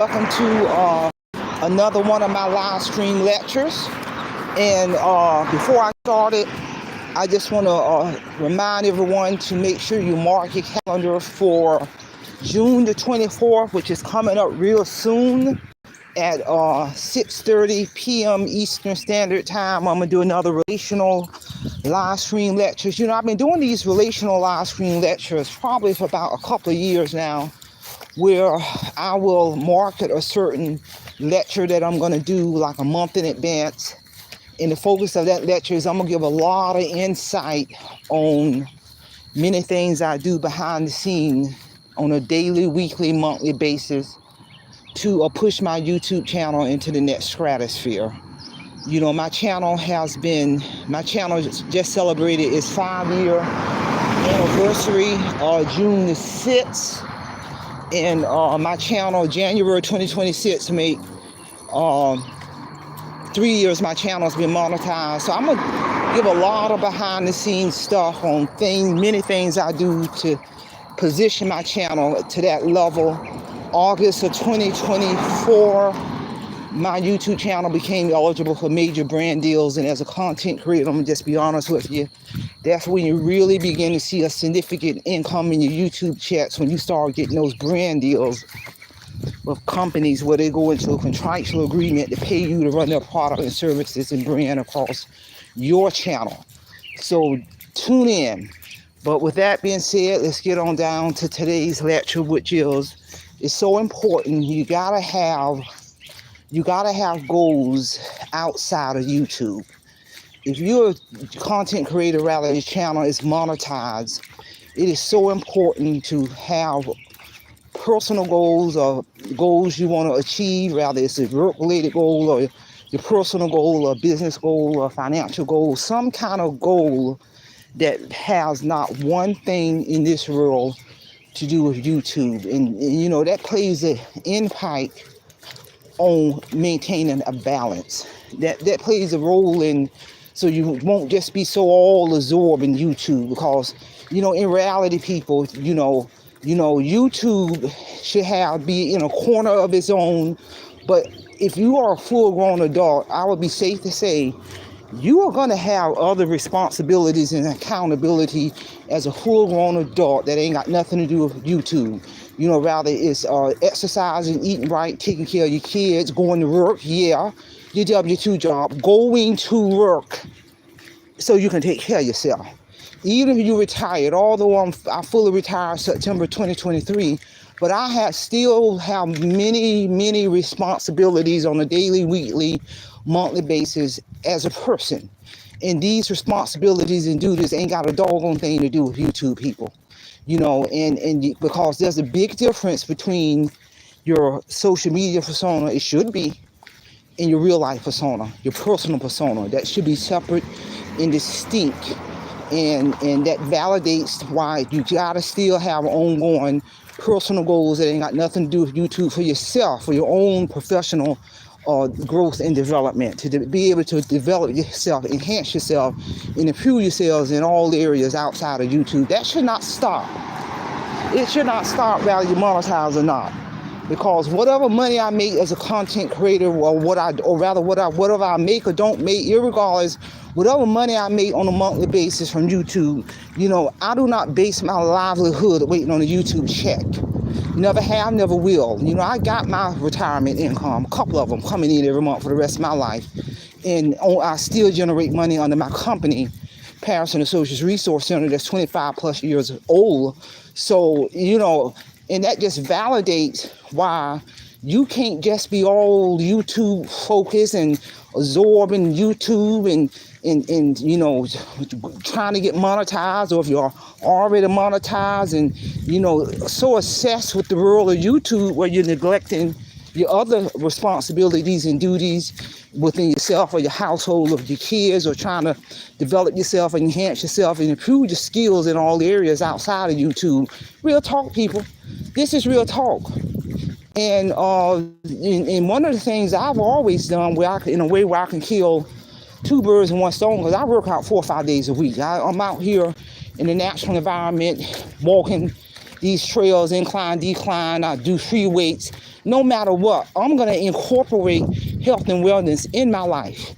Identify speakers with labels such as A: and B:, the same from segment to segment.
A: Welcome to another one of my live stream lectures. And before I started, I just want to remind everyone to make sure you mark your calendar for June the 24th, which is coming up real soon at 6:30 p.m. Eastern Standard Time. I'm going to do another relational live stream lectures. I've been doing these relational live stream lectures probably for about a couple of years now, where I will market a certain lecture that I'm going to do like a month in advance. And the focus of that lecture is I'm going to give a lot of insight on many things I do behind the scenes on a daily, weekly, monthly basis to push my YouTube channel into the next stratosphere. My channel just celebrated its 5-year anniversary, June the 6th. And my channel, January 2026, make 3 years my channel's been monetized. So I'm gonna give a lot of behind the scenes stuff on many things I do to position my channel to that level. August of 2024, my YouTube channel became eligible for major brand deals. And as a content creator, I'm gonna just be honest with you, that's when you really begin to see a significant income in your YouTube checks, when you start getting those brand deals with companies where they go into a contractual agreement to pay you to run their product and services and brand across your channel. So tune in. But with that being said, let's get on down to today's lecture, which is, it's so important. You gotta have goals outside of YouTube. If you're a content creator, rather your channel is monetized, it is so important to have personal goals or goals you want to achieve, rather it's a work-related goal or your personal goal or business goal or financial goal, some kind of goal that has not one thing in this world to do with YouTube. And that plays an impact on maintaining a balance. That plays a role in, so you won't just be so all absorbed in YouTube, because in reality, people, YouTube should be in a corner of its own. But if you are a full-grown adult, I would be safe to say you are going to have other responsibilities and accountability as a full-grown adult that ain't got nothing to do with YouTube. Rather it's exercising, eating right, taking care of your kids, going to work, your W-2 job, going to work so you can take care of yourself. Even if you retired, although I fully retired September 2023, but I still have many, many responsibilities on a daily, weekly, monthly basis as a person. And these responsibilities and duties ain't got a doggone thing to do with YouTube, people. And because there's a big difference between your social media persona, it should be, and your real life persona, your personal persona. That should be separate and distinct. And that validates why you gotta still have ongoing personal goals that ain't got nothing to do with YouTube, for yourself, for your own professional growth and development, to be able to develop yourself, enhance yourself, and improve yourselves in all areas outside of YouTube. That should not stop. It should not stop whether you monetize or not, because whatever money I make as a content creator, or whatever I make or don't make, irregardless, whatever money I make on a monthly basis from YouTube, I do not base my livelihood waiting on a YouTube check. Never have, never will. I got my retirement income, a couple of them coming in every month for the rest of my life. And I still generate money under my company, Parents and Associates Resource Center, that's 25 plus years old. So, and that just validates why you can't just be all YouTube focused and absorbing YouTube and trying to get monetized, or if you're already monetized and so obsessed with the world of YouTube where you're neglecting your other responsibilities and duties within yourself or your household, or your kids, or trying to develop yourself and enhance yourself and improve your skills in all areas outside of YouTube. Real talk, people. This is real talk. And one of the things I've always done, in a way where I can kill two birds with one stone, because I work out 4 or 5 days a week. I'm out here in the natural environment, walking these trails, incline, decline. I do free weights, No matter what, I'm going to incorporate health and wellness in my life.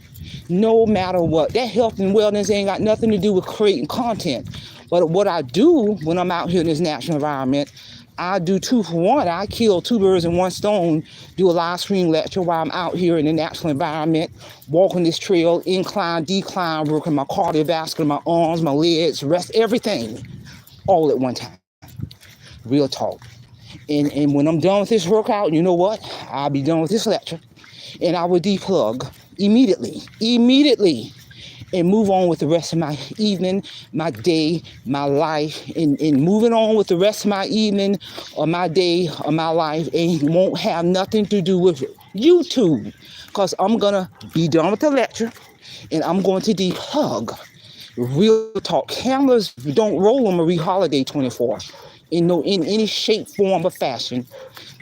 A: No matter what. That health and wellness ain't got nothing to do with creating content. But what I do when I'm out here in this natural environment, I do two for one. I kill two birds in one stone, do a live stream lecture while I'm out here in the natural environment, walking this trail, incline, decline, working my cardiovascular, my arms, my legs, rest, everything, all at one time. Real talk. And when I'm done with this workout, you know what? I'll be done with this lecture, and I will deplug immediately, and move on with the rest of my evening, my day, my life, and moving on with the rest of my evening or my day or my life, and it won't have nothing to do with YouTube, because I'm going to be done with the lecture, and I'm going to deplug. Real talk. Cameras don't roll on Marie Holiday 24 in any shape, form, or fashion,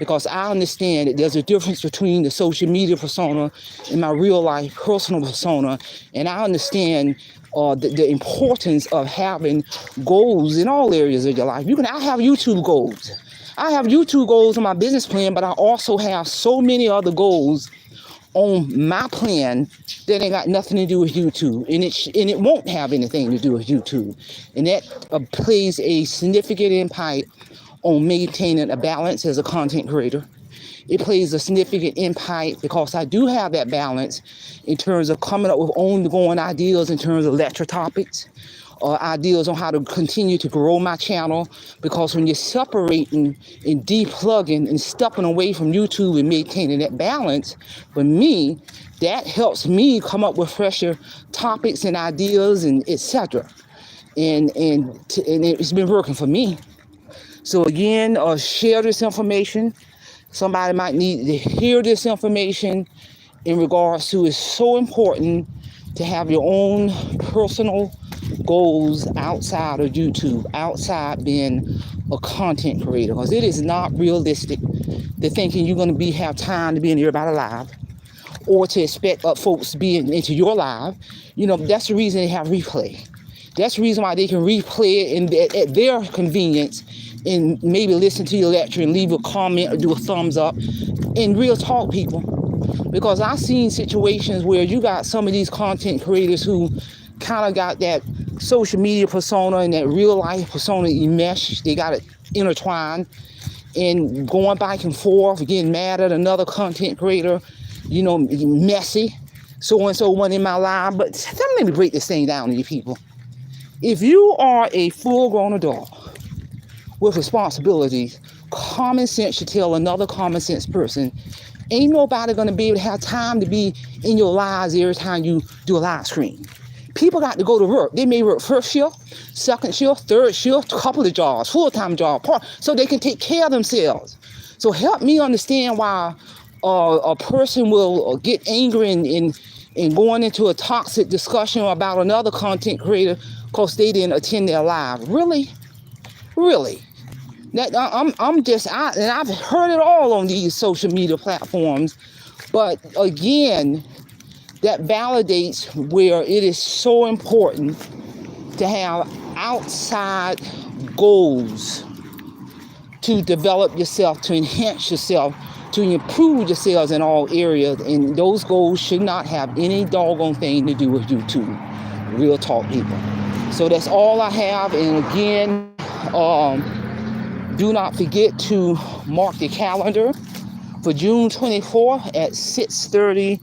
A: because I understand that there's a difference between the social media persona and my real life personal persona, and I understand the importance of having goals in all areas of your life. I have YouTube goals. I have YouTube goals on my business plan, but I also have so many other goals on my plan that ain't got nothing to do with YouTube, and it won't have anything to do with YouTube, and that plays a significant impact on maintaining a balance as a content creator. It plays a significant impact because I do have that balance in terms of coming up with ongoing ideas in terms of lecture topics, or ideas on how to continue to grow my channel, because when you're separating and deplugging and stepping away from YouTube and maintaining that balance, for me, that helps me come up with fresher topics and ideas and etc. And it's been working for me. So again, share this information. Somebody might need to hear this information in regards to it's so important to have your own personal goals outside of YouTube, outside being a content creator, because it is not realistic to thinking you're going to have time to be in everybody's live, or to expect folks to be into your live. That's the reason they have replay. That's the reason why they can replay it at their convenience, and maybe listen to your lecture and leave a comment or do a thumbs up. In real talk, people, because I've seen situations where you got some of these content creators who kind of got that social media persona and that real life persona enmeshed. They got it intertwined, and going back and forth, getting mad at another content creator, messy. So-and-so went in my live. But let me break this thing down to you people. If you are a full-grown adult with responsibilities, common sense should tell another common sense person, ain't nobody gonna be able to have time to be in your lives every time you do a live stream. People got to go to work. They may work first shift, second shift, third shift, couple of jobs, full-time job, so they can take care of themselves. So help me understand why a person will get angry and going into a toxic discussion about another content creator because they didn't attend their live. Really? That and I've heard it all on these social media platforms, but again, that validates where it is so important to have outside goals to develop yourself, to enhance yourself, to improve yourselves in all areas, and those goals should not have any doggone thing to do with YouTube. Real talk, people. So that's all I have, and again, do not forget to mark the calendar for June 24th at 6:30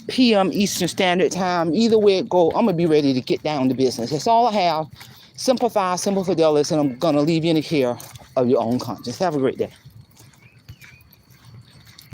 A: p.m. Eastern Standard Time. Either way it go, I'm going to be ready to get down to business. That's all I have. Simplify, simple fidelis, and I'm going to leave you in the care of your own conscience. Have a great day.